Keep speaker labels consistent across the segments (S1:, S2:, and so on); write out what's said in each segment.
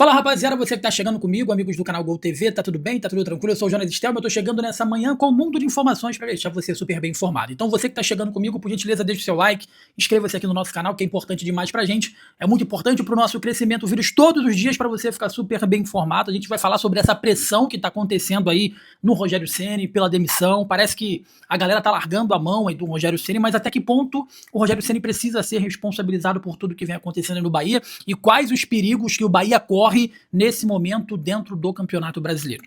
S1: Fala, rapaziada, você que tá chegando comigo, amigos do canal Gol TV, tá tudo bem? Tá tudo tranquilo? Eu sou o Jonas Stelma, eu tô chegando nessa manhã com um mundo de informações para deixar você super bem informado. Então você que tá chegando comigo, por gentileza, deixa o seu like, inscreva-se aqui no nosso canal, que é importante demais pra gente, é muito importante pro nosso crescimento, vídeos todos os dias para você ficar super bem informado. A gente vai falar sobre essa pressão que tá acontecendo aí no Rogério Ceni pela demissão. Parece que a galera tá largando a mão aí do Rogério Ceni, mas até que ponto o Rogério Ceni precisa ser responsabilizado por tudo que vem acontecendo no Bahia e quais os perigos que o Bahia corre nesse momento dentro do Campeonato Brasileiro.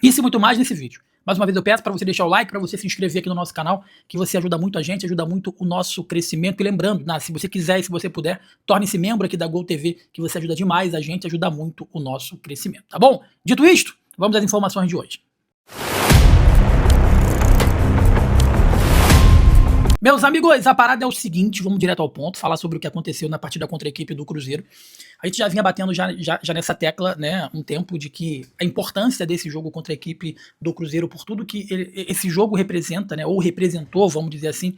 S1: Isso e muito mais nesse vídeo. Mais uma vez eu peço para você deixar o like, para você se inscrever aqui no nosso canal, que você ajuda muito a gente, ajuda muito o nosso crescimento. E lembrando, se você quiser e se você puder, torne-se membro aqui da Gol TV, que você ajuda demais a gente, ajuda muito o nosso crescimento, tá bom? Dito isto, vamos às informações de hoje. Meus amigos, a parada é o seguinte, vamos direto ao ponto, falar sobre o que aconteceu na partida contra a equipe do Cruzeiro. A gente já vinha batendo já nessa tecla, né, um tempo de que a importância desse jogo contra a equipe do Cruzeiro, por tudo que esse jogo representa, né, ou representou, vamos dizer assim,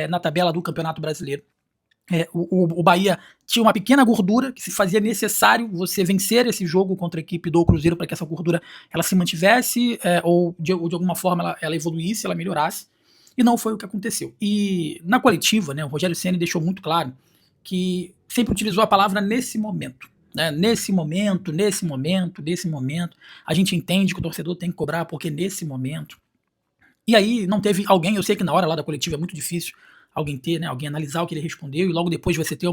S1: na tabela do Campeonato Brasileiro. O Bahia tinha uma pequena gordura que se fazia necessário você vencer esse jogo contra a equipe do Cruzeiro para que essa gordura ela se mantivesse ou de alguma forma ela evoluísse, ela melhorasse. E não foi o que aconteceu. E na coletiva, né, o Rogério Ceni deixou muito claro que sempre utilizou a palavra nesse momento. Né, nesse momento, a gente entende que o torcedor tem que cobrar porque nesse momento. E aí não teve alguém, eu sei que na hora lá da coletiva é muito difícil alguém ter, né, alguém analisar o que ele respondeu e logo depois você ter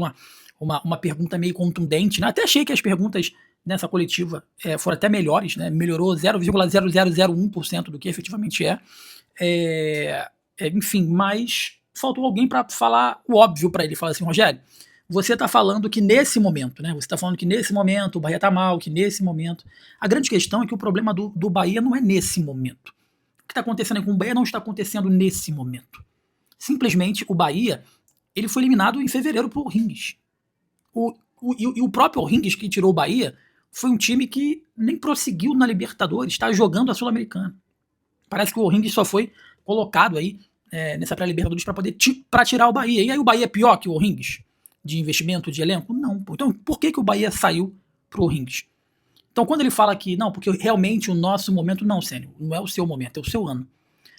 S1: uma pergunta meio contundente. Né, até achei que as perguntas nessa coletiva foram até melhores, né, melhorou 0,0001% do que efetivamente enfim, mas faltou alguém para falar o óbvio para ele, falar assim, Rogério, você tá falando que nesse momento, né, você tá falando que nesse momento o Bahia tá mal, que nesse momento, a grande questão é que o problema do Bahia não é nesse momento. O que tá acontecendo com o Bahia não está acontecendo nesse momento. Simplesmente o Bahia, ele foi eliminado em fevereiro pro Orhings. E o próprio Orhings que tirou o Bahia foi um time que nem prosseguiu na Libertadores, está jogando a Sul-Americana. Parece que o Orhings só foi colocado aí nessa pré-Libertadores para poder tirar o Bahia. E aí o Bahia é pior que o Orhings de investimento, de elenco? Não. Então por que o Bahia saiu pro Orhings? Então quando ele fala que não, porque realmente o nosso momento, não, Ceni, não é o seu momento, é o seu ano.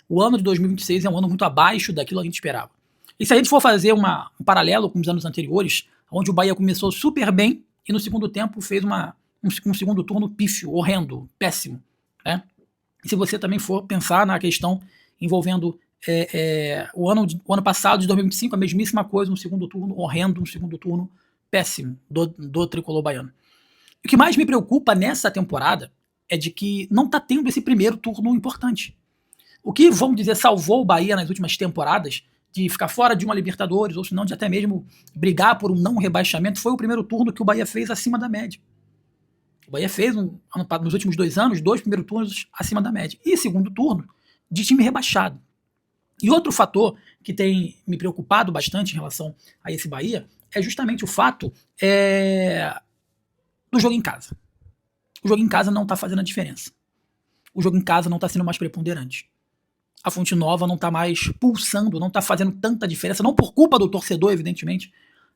S1: O ano de 2026 é um ano muito abaixo daquilo que a gente esperava. E se a gente for fazer um paralelo com os anos anteriores, onde o Bahia começou super bem e no segundo tempo fez um segundo turno pífio, horrendo, péssimo. Né? E se você também for pensar na questão envolvendo o ano passado, de 2025, a mesmíssima coisa, um segundo turno horrendo, um segundo turno péssimo do tricolor baiano. O que mais me preocupa nessa temporada é de que não está tendo esse primeiro turno importante. O que, vamos dizer, salvou o Bahia nas últimas temporadas de ficar fora de uma Libertadores, ou se não de até mesmo brigar por um não rebaixamento, foi o primeiro turno que o Bahia fez acima da média. O Bahia fez, nos últimos 2 anos, 2 primeiros turnos acima da média. E segundo turno de time rebaixado. E outro fator que tem me preocupado bastante em relação a esse Bahia é justamente o fato do jogo em casa. O jogo em casa não está fazendo a diferença. O jogo em casa não está sendo mais preponderante. A Fonte Nova não está mais pulsando, não está fazendo tanta diferença, não por culpa do torcedor, evidentemente,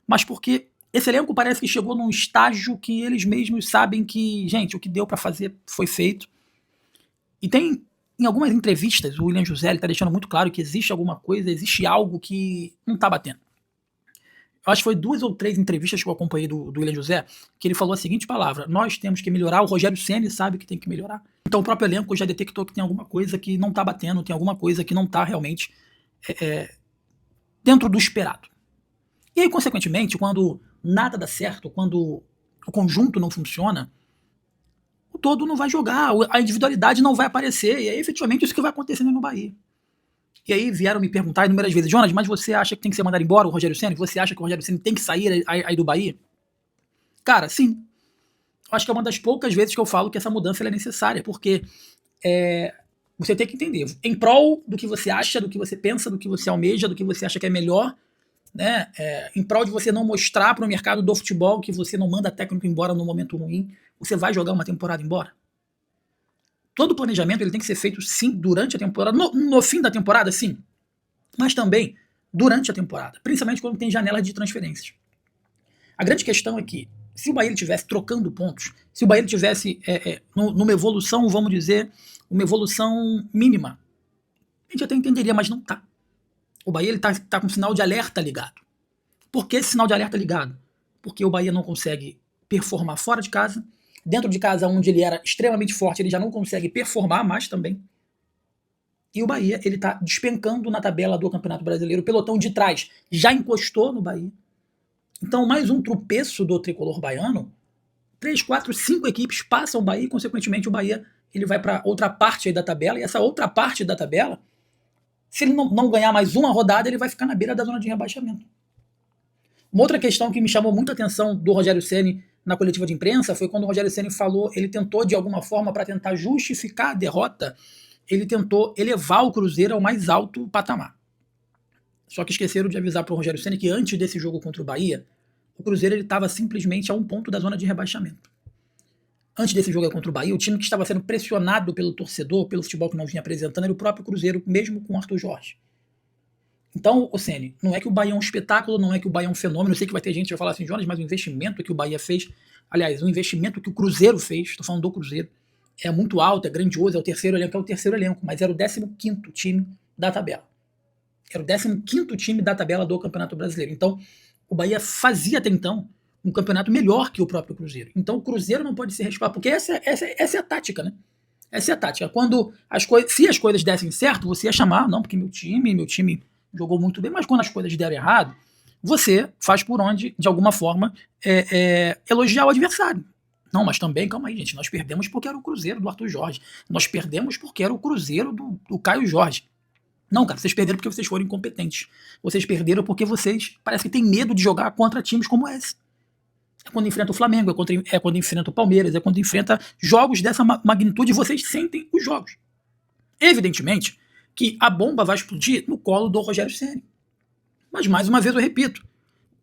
S1: mas porque esse elenco parece que chegou num estágio que eles mesmos sabem que, gente, o que deu para fazer foi feito. E tem, em algumas entrevistas, o William José está deixando muito claro que existe alguma coisa, existe algo que não está batendo. Eu acho que foi 2 ou 3 entrevistas que eu acompanhei do William José, que ele falou a seguinte palavra: nós temos que melhorar, o Rogério Ceni sabe que tem que melhorar. Então o próprio elenco já detectou que tem alguma coisa que não está batendo, tem alguma coisa que não está realmente dentro do esperado. E aí, consequentemente, quando nada dá certo, quando o conjunto não funciona, o todo não vai jogar, a individualidade não vai aparecer, e é efetivamente isso que vai acontecendo no Bahia. E aí vieram me perguntar inúmeras vezes, Jonas, mas você acha que tem que ser mandado embora o Rogério Ceni? Você acha que o Rogério Ceni tem que sair aí do Bahia? Cara, sim. Eu acho que é uma das poucas vezes que eu falo que essa mudança é necessária, porque você tem que entender, em prol do que você acha, do que você pensa, do que você almeja, do que você acha que é melhor, né? Em prol de você não mostrar para o mercado do futebol que você não manda técnico embora no momento ruim, você vai jogar uma temporada embora? Todo planejamento ele tem que ser feito, sim, durante a temporada, no fim da temporada, sim, mas também durante a temporada, principalmente quando tem janelas de transferências. A grande questão é que se o Bahia estivesse trocando pontos, se o Bahia estivesse numa evolução, vamos dizer, uma evolução mínima, a gente até entenderia, mas não tá. O Bahia ele tá com sinal de alerta ligado. Por que esse sinal de alerta ligado? Porque o Bahia não consegue performar fora de casa. Dentro de casa, onde ele era extremamente forte, ele já não consegue performar mais também. E o Bahia, ele tá despencando na tabela do Campeonato Brasileiro. O pelotão de trás já encostou no Bahia. Então, mais um tropeço do tricolor baiano. 3, 4, 5 equipes passam o Bahia e, consequentemente, o Bahia ele vai para outra parte aí da tabela. E essa outra parte da tabela, se ele não ganhar mais uma rodada, ele vai ficar na beira da zona de rebaixamento. Uma outra questão que me chamou muita atenção do Rogério Ceni na coletiva de imprensa foi quando o Rogério Ceni falou, ele tentou de alguma forma para tentar justificar a derrota, ele tentou elevar o Cruzeiro ao mais alto patamar. Só que esqueceram de avisar para o Rogério Ceni que antes desse jogo contra o Bahia, o Cruzeiro estava simplesmente a um ponto da zona de rebaixamento. Antes desse jogo contra o Bahia, o time que estava sendo pressionado pelo torcedor, pelo futebol que não vinha apresentando, era o próprio Cruzeiro, mesmo com o Arthur Jorge. Então, o Ceni, não é que o Bahia é um espetáculo, não é que o Bahia é um fenômeno. Eu sei que vai ter gente que vai falar assim, Jonas, mas o investimento que o Bahia fez, aliás, o investimento que o Cruzeiro fez, estou falando do Cruzeiro, é muito alto, é grandioso, é o terceiro elenco, mas era o 15º time da tabela. Era o 15º time da tabela do Campeonato Brasileiro. Então, o Bahia fazia até então um campeonato melhor que o próprio Cruzeiro. Então, o Cruzeiro não pode se respetar, porque essa é a tática, né? Essa é a tática. Quando se as coisas dessem certo, você ia chamar, não, porque meu time jogou muito bem, mas quando as coisas deram errado, você faz por onde, de alguma forma, elogiar o adversário. Não, mas também, calma aí, gente, nós perdemos porque era o Cruzeiro do Arthur Jorge. Nós perdemos porque era o Cruzeiro do Caio Jorge. Não, cara, vocês perderam porque vocês foram incompetentes. Vocês perderam porque vocês parece que têm medo de jogar contra times como esse. É quando enfrenta o Flamengo, é quando enfrenta o Palmeiras, é quando enfrenta jogos dessa magnitude e vocês sentem os jogos. Evidentemente que a bomba vai explodir no colo do Rogério Ceni. Mas, mais uma vez, eu repito,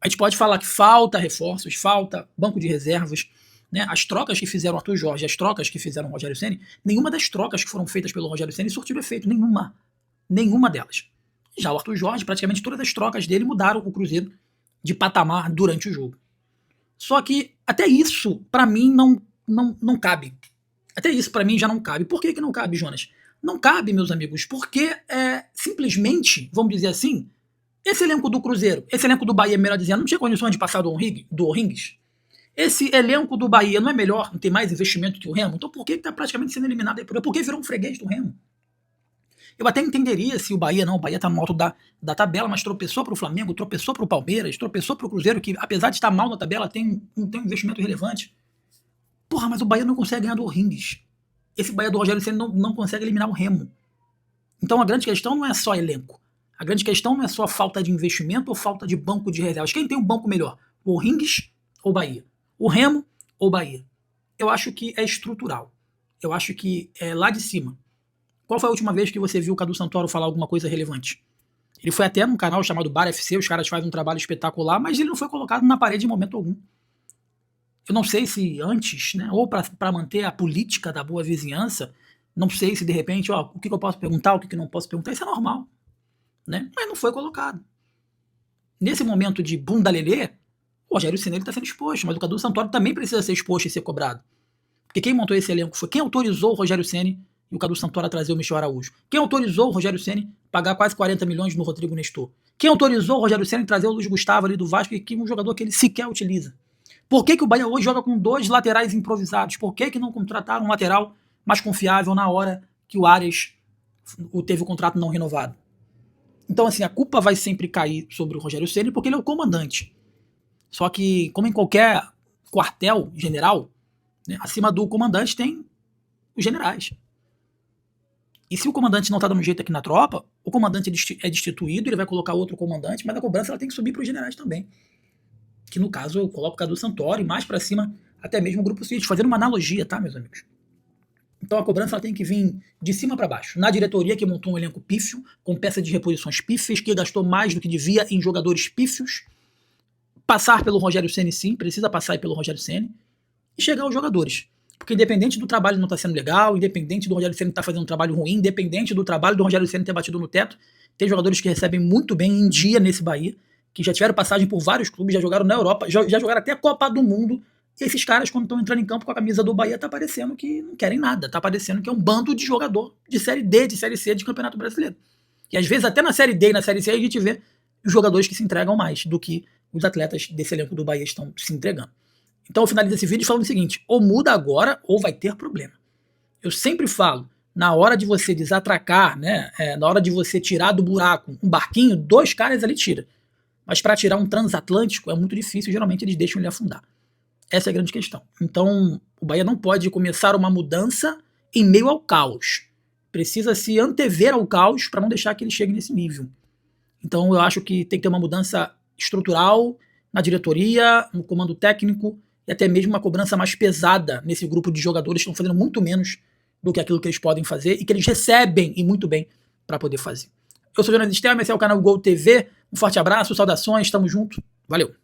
S1: a gente pode falar que falta reforços, falta banco de reservas, né? As trocas que fizeram o Arthur Jorge, as trocas que fizeram o Rogério Ceni, nenhuma das trocas que foram feitas pelo Rogério Ceni surtiu efeito, nenhuma delas. Já o Arthur Jorge, praticamente todas as trocas dele mudaram o Cruzeiro de patamar durante o jogo. Só que até isso, para mim, não cabe. Até isso, para mim, já não cabe. Por que não cabe, Jonas? Não cabe, meus amigos, porque simplesmente, vamos dizer assim, esse elenco do Cruzeiro, esse elenco do Bahia, melhor dizendo, não tinha condições de passar do O'Rings? Esse elenco do Bahia não é melhor, não tem mais investimento que o Remo? Então por que está praticamente sendo eliminado aí? Por que virou um freguês do Remo? Eu até entenderia se o Bahia está no alto da tabela, mas tropeçou para o Flamengo, tropeçou para o Palmeiras, tropeçou para o Cruzeiro, que apesar de estar mal na tabela, tem um investimento relevante. Porra, mas o Bahia não consegue ganhar do O'Rings. Esse Bahia do Rogério Ceni não consegue eliminar o Remo. Então a grande questão não é só elenco. A grande questão não é só falta de investimento ou falta de banco de reservas. Quem tem um banco melhor? O O'Rings ou o Bahia? O Remo ou o Bahia? Eu acho que é estrutural. Eu acho que é lá de cima. Qual foi a última vez que você viu o Cadu Santoro falar alguma coisa relevante? Ele foi até num canal chamado Bar FC, os caras fazem um trabalho espetacular, mas ele não foi colocado na parede em momento algum. Eu não sei se antes, né, ou para manter a política da boa vizinhança, não sei se de repente, o que eu posso perguntar, o que eu não posso perguntar, isso é normal. Né? Mas não foi colocado. Nesse momento de bunda lelê, o Rogério Ceni está sendo exposto, mas o Cadu Santoro também precisa ser exposto e ser cobrado. Porque quem montou esse elenco foi quem autorizou o Rogério Ceni e o Cadu Santoro a trazer o Michel Araújo. Quem autorizou o Rogério Ceni pagar quase 40 milhões no Rodrigo Nestor? Quem autorizou o Rogério Ceni trazer o Luiz Gustavo ali do Vasco, que é um jogador que ele sequer utiliza? Por que o Bahia hoje joga com 2 laterais improvisados? Por que não contrataram um lateral mais confiável na hora que o Arias teve o contrato não renovado? Então, assim, a culpa vai sempre cair sobre o Rogério Ceni porque ele é o comandante. Só que, como em qualquer quartel general, né, acima do comandante tem os generais. E se o comandante não está dando jeito aqui na tropa, o comandante é destituído, ele vai colocar outro comandante, mas a cobrança ela tem que subir para os generais também. Que no caso eu coloco o Cadu Santoro e mais para cima até mesmo o Grupo City, fazendo uma analogia, tá, meus amigos? Então a cobrança ela tem que vir de cima para baixo. Na diretoria que montou um elenco pífio, com peça de reposições pífias, que gastou mais do que devia em jogadores pífios, passar pelo Rogério Ceni sim, precisa passar pelo Rogério Ceni, e chegar aos jogadores. Porque independente do trabalho não estar sendo legal, independente do Rogério Ceni estar fazendo um trabalho ruim, independente do trabalho do Rogério Ceni ter batido no teto, tem jogadores que recebem muito bem em dia nesse Bahia, que já tiveram passagem por vários clubes, já jogaram na Europa, já jogaram até a Copa do Mundo E esses caras, quando estão entrando em campo com a camisa do Bahia, tá parecendo que não querem nada. Tá parecendo que é um bando de jogador de Série D, de Série C de Campeonato Brasileiro. E às vezes até na Série D e na Série C a gente vê os jogadores que se entregam mais do que os atletas desse elenco do Bahia estão se entregando. Então eu finalizo esse vídeo falando o seguinte: ou muda agora ou vai ter problema. Eu sempre falo, na hora de você desatracar, né, na hora de você tirar do buraco um barquinho, 2 caras ali tira. Mas para tirar um transatlântico é muito difícil, geralmente eles deixam ele afundar. Essa é a grande questão. Então, o Bahia não pode começar uma mudança em meio ao caos. Precisa se antever ao caos para não deixar que ele chegue nesse nível. Então, eu acho que tem que ter uma mudança estrutural na diretoria, no comando técnico e até mesmo uma cobrança mais pesada nesse grupo de jogadores que estão fazendo muito menos do que aquilo que eles podem fazer e que eles recebem e muito bem para poder fazer. Eu sou o Jonas Stelma, esse é o canal Gol TV. Um forte abraço, saudações, tamo junto. Valeu!